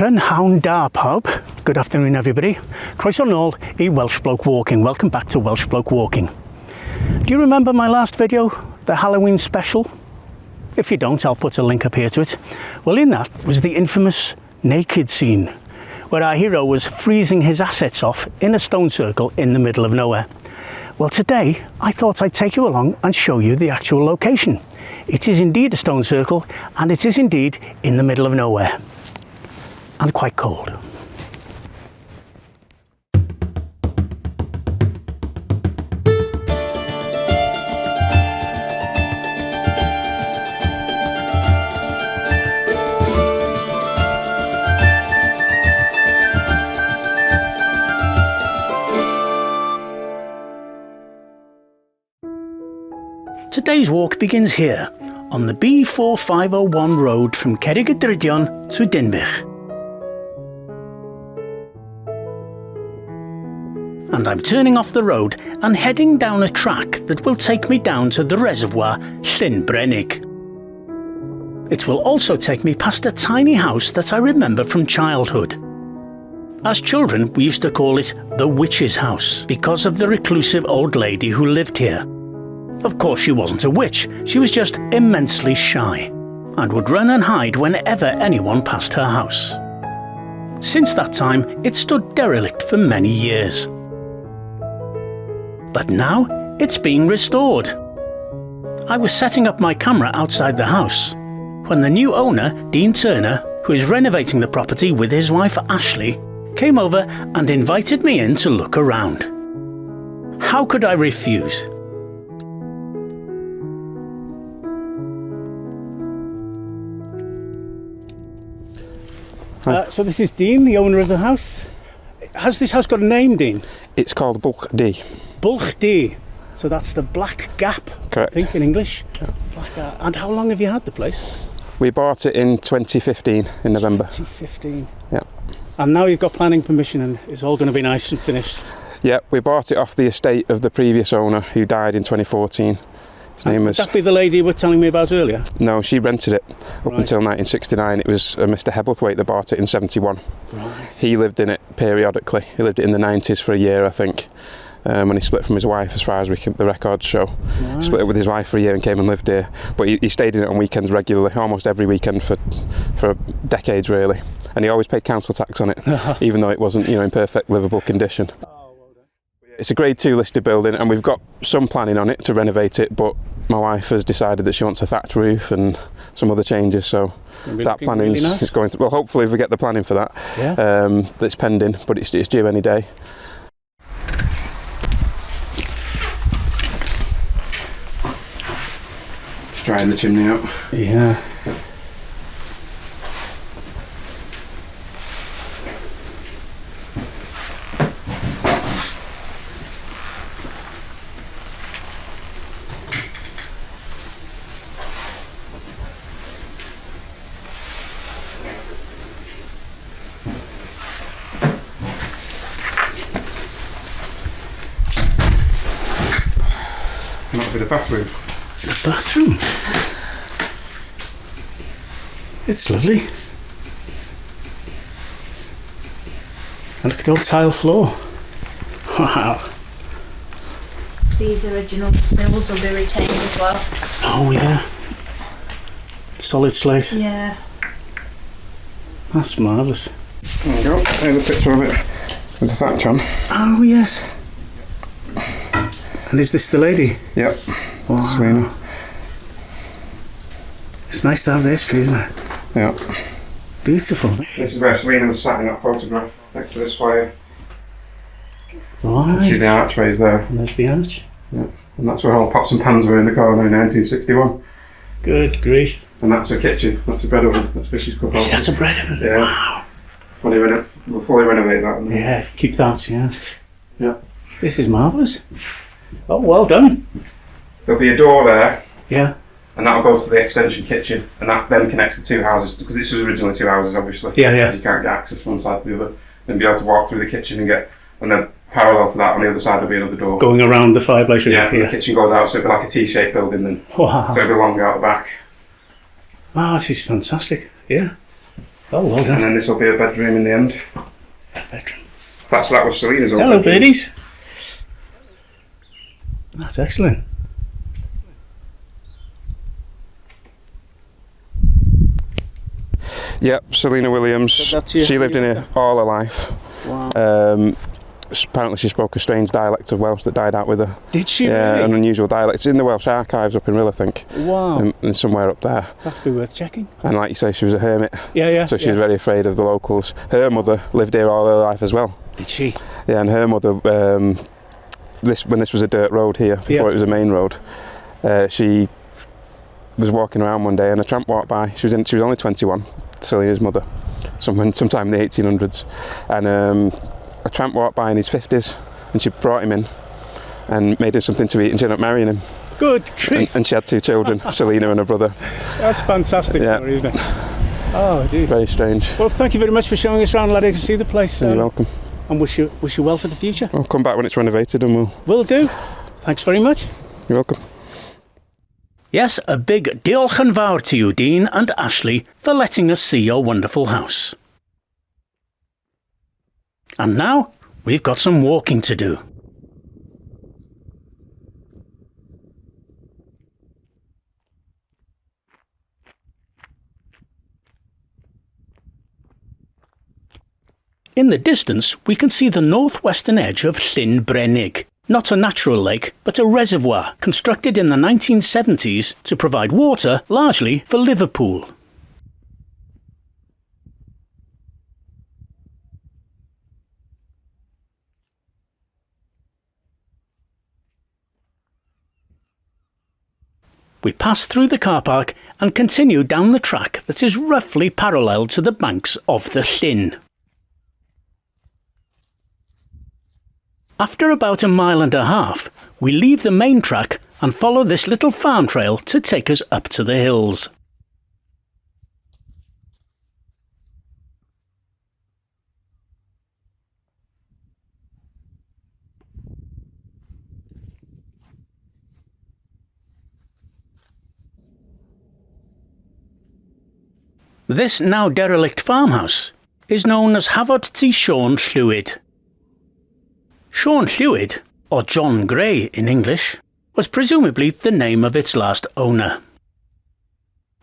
Hen Ddinbych. Good afternoon, everybody. Croeso nôl I Welshbloke Walking. Welcome back to Welshbloke Walking. Do you remember my last video, the Halloween special? If you don't, I'll put a link up here to it. Well, in that was the infamous naked scene, where our hero was freezing his assets off in a stone circle in the middle of nowhere. Well, today I thought I'd take you along and show you the actual location. It is indeed a stone circle, and it is indeed in the middle of nowhere. And quite cold. Today's walk begins here, on the B4501 road from Hen Ddinbych to Ddinbych. And I'm turning off the road and heading down a track that will take me down to the reservoir Scenic. It will also take me past a tiny house that I remember from childhood. As children, we used to call it the witch's house because of the reclusive old lady who lived here. Of course, she wasn't a witch, she was just immensely shy and would run and hide whenever anyone passed her house. Since that time, it stood derelict for many years. But now, it's being restored. I was setting up my camera outside the house when the new owner, Dean Turner, who is renovating the property with his wife Ashley, came over and invited me in to look around. How could I refuse? So this is Dean, the owner of the house. Has this house got a name, Dean? It's called Gandhi. Gandhi. So that's the Black Gap, Correct. I think, in English. Yeah. Black Gap. And how long have you had the place? We bought it in 2015, in November. 2015. Yeah. And now you've got planning permission and it's all going to be nice and finished. Yeah, we bought it off the estate of the previous owner who died in 2014. His name was... Would that be the lady you were telling me about earlier? No, she rented it up Right. until 1969. It was Mr. Hebblethwaite that bought it in 71. Right. He lived in it periodically. He lived it in the 90s for a year, I think, when he split from his wife, as far as the records show. Right. Split up with his wife for a year and came and lived here. But he stayed in it on weekends regularly, almost every weekend for decades, really. And he always paid council tax on it, even though it wasn't, in perfect livable condition. It's a Grade 2 listed building, and we've got some planning on it to renovate it, but my wife has decided that she wants a thatch roof and some other changes, so that planning is really nice. going through. Well, hopefully we get the planning for that. Yeah. That's pending, but it's due any day. Just drying the chimney out. Yeah. Not for the bathroom. The bathroom. It's lovely. And look at the old tile floor. Wow. These original sills will be retained as well. Oh yeah. Solid slate. Yeah. That's marvellous. There you go. There's a picture of it with the thatch on. Oh yes. And is this the lady? Yep. Wow. Selena. It's nice to have the history, isn't it? Yeah. Beautiful. This is where Selena was sat in that photograph, next to this fire. Right. You can see the archways there. And there's the arch. Yeah. And that's where all pots and pans were in the corner in 1961. Good grief. And that's her kitchen. That's a bread oven. That's where she's cooked. Is that a bread oven? Yeah. Wow. We'll fully renovate that. Yeah, keep that, yeah. Yeah. This is marvellous. Oh, well done. There'll be a door there. Yeah. And that'll go to the extension kitchen, and that then connects the two houses, because this was originally two houses, obviously. Yeah. You can't get access from one side to the other. Then be able to walk through the kitchen and then parallel to that on the other side there'll be another door. Going around the fireplace. Yeah, the kitchen goes out, so it'll be like a T-shaped building then. Wow. So it'll be long out the back. Wow, this is fantastic. Yeah. Oh, well And done. then this will be a bedroom in the end. Bedroom. That was Selena's old Hello, bedroom. ladies. That's excellent. Yep, Selena Williams. So that's your- She lived in here all her life. Wow. Apparently she spoke a strange dialect of Welsh that died out with her. Did she Yeah, really? an unusual dialect. It's in the Welsh archives up in Rhyl, I think. Wow. And somewhere up there. That'd be worth checking. And like you say, she was a hermit. Yeah. So she was very afraid of the locals. Her mother lived here all her life as well. Did she? Yeah, and her mother, when this was a dirt road here, before it was a main road, she was walking around one day and a tramp walked by. She was only 21, Selena's mother, sometime in the 1800s. And a tramp walked by in his 50s and she brought him in and made him something to eat and she ended up marrying him. Good grief. And she had 2 children, Selena and her brother. That's a fantastic story, isn't it? Oh, dear. Very strange. Well, thank you very much for showing us around, letting us see the place. You're welcome. And wish you well for the future. I'll come back when it's renovated and we'll... Will do. Thanks very much. You're welcome. Yes, a big diolch yn fawr to you, Dean and Ashley, for letting us see your wonderful house. And now, we've got some walking to do. In the distance, we can see the northwestern edge of Llyn Brenig. Not a natural lake, but a reservoir constructed in the 1970s to provide water largely for Liverpool. We pass through the car park and continue down the track that is roughly parallel to the banks of the Llyn. After about a mile and a half, we leave the main track and follow this little farm trail to take us up to the hills. This now derelict farmhouse is known as Hafod Ty Sion Llwyd. Sion Llwyd, or John Gray in English, was presumably the name of its last owner.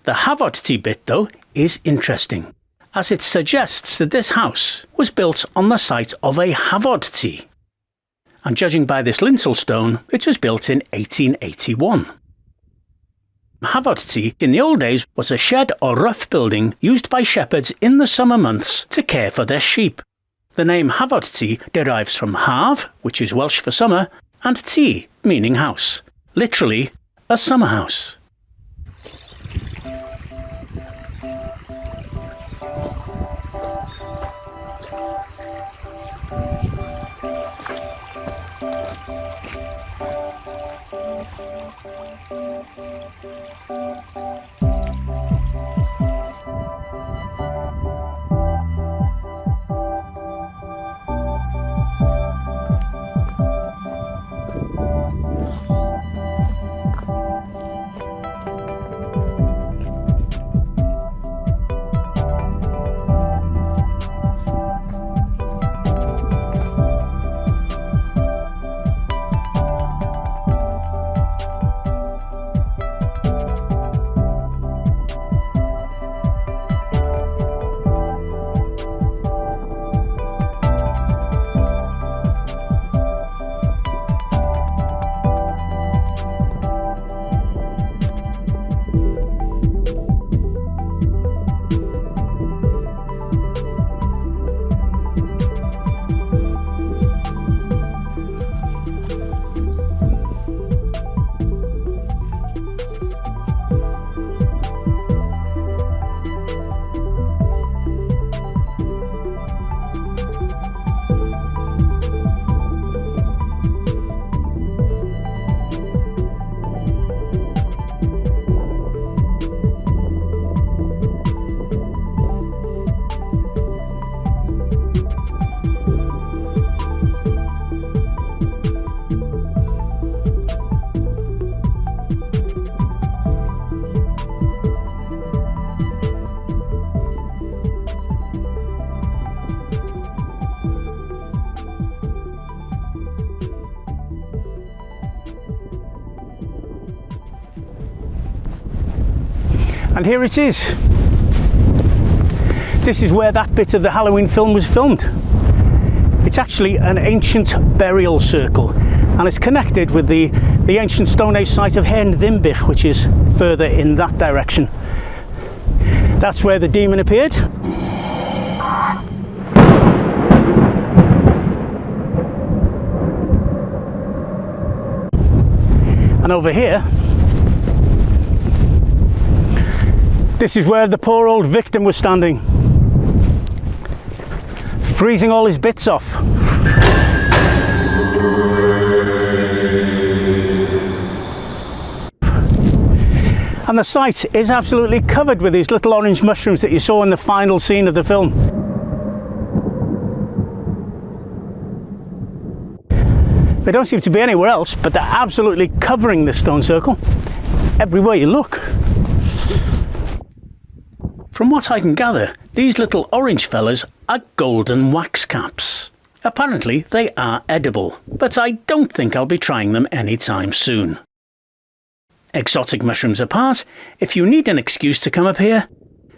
The Hafod Ty bit, though, is interesting, as it suggests that this house was built on the site of a Hafod Ty, and judging by this lintel stone, it was built in 1881. Hafod Ty in the old days was a shed or rough building used by shepherds in the summer months to care for their sheep. The name Hafod Ty derives from haf, which is Welsh for summer, and ty, meaning house, literally a summer house. And here it is. This is where that bit of the Halloween film was filmed. It's actually an ancient burial circle, and it's connected with the ancient Stone Age site of Hen Ddinbych, which is further in that direction. That's where the demon appeared. And over here, this is where the poor old victim was standing, freezing all his bits off. And the site is absolutely covered with these little orange mushrooms that you saw in the final scene of the film. They don't seem to be anywhere else, but they're absolutely covering this stone circle everywhere you look. From what I can gather, these little orange fellas are golden wax caps. Apparently they are edible, but I don't think I'll be trying them anytime soon. Exotic mushrooms apart, if you need an excuse to come up here,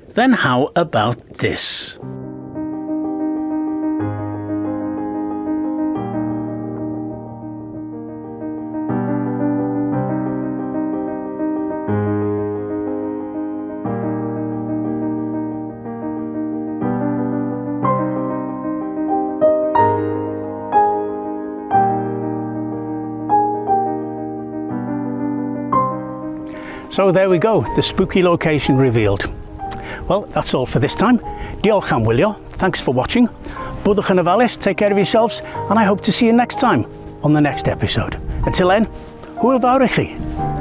then how about this? So there we go, the spooky location revealed. Well, that's all for this time. Diolch am wylio, thanks for watching. Bwydwch yn ofalus, take care of yourselves, and I hope to see you next time on the next episode. Until then, hwyl fawr i chi.